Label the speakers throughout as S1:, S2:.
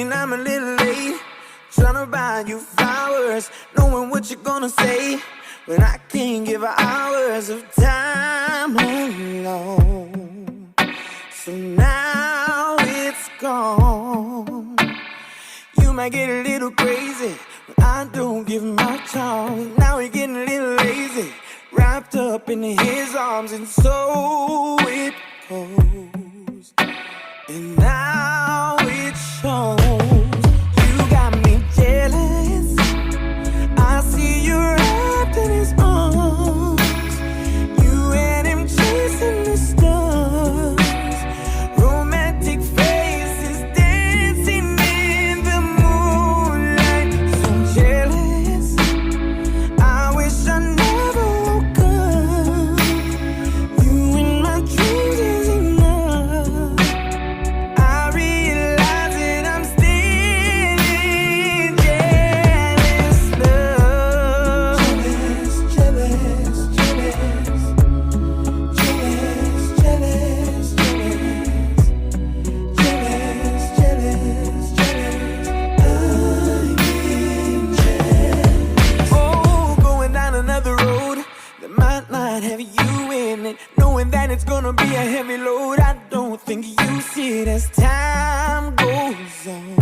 S1: mean I'm a little late, trying to buy you flowers, knowing what you're gonna say when I can't give hours of time alone. So now it's gone. You might get a little crazy when I don't give much on. Now we're getting a little lazy, wrapped up in his arms, and so it goes. And now it shows. You got me jealous. I see you wrapped in his arms. You and him chasing the stars. Romantic faces dancing in the moonlight. So jealous. I wish I never woke up. You in my dreams is enough. I realize that I'm still jealous, love. Jealous, jealous, jealous. Jealous, jealous, jealous. Jealous, jealous, jealous. I'm jealous. Oh, going down another road that might not have you in it, knowing that it's gonna be a heavy load. I don't think you see it as time goes on.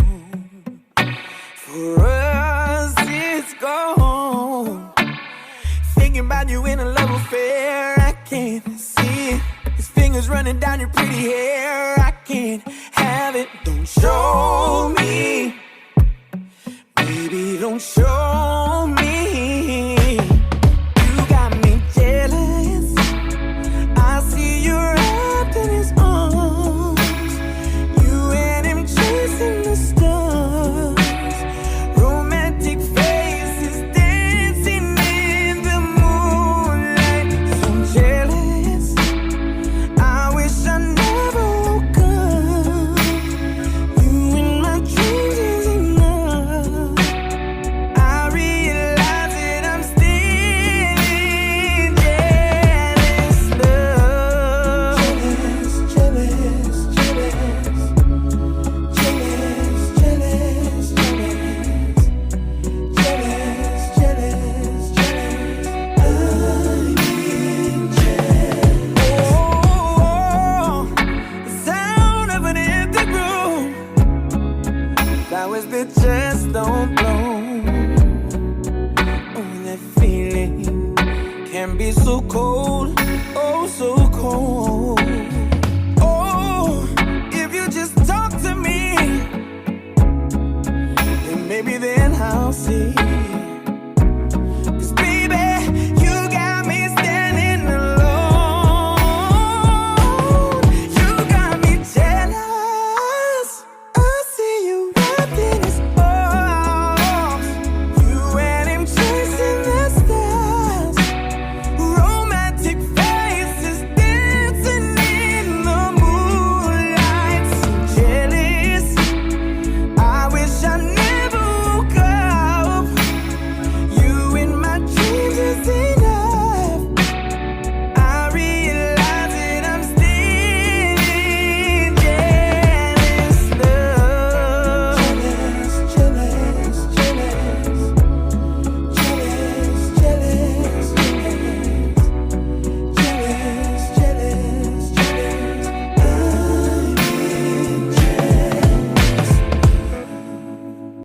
S1: For us, it's gone. Thinking about you in a love affair, I can't see it. His fingers running down your pretty hair, I can't have it. Don't show me, baby, don't show me. You got me jealous. I see you wrapped in his arms. You and him chasing the stars. Romantic faces dancing in the moonlight. So jealous. I wish I never woke up. You in my dreams is enough. I realize that I'm still jealous, love. Jealous, jealous, jealous. Jealous, jealous, jealous. Jealous, jealous, jealous. I'm jealous. Oh, the sound of an empty room. Flowers been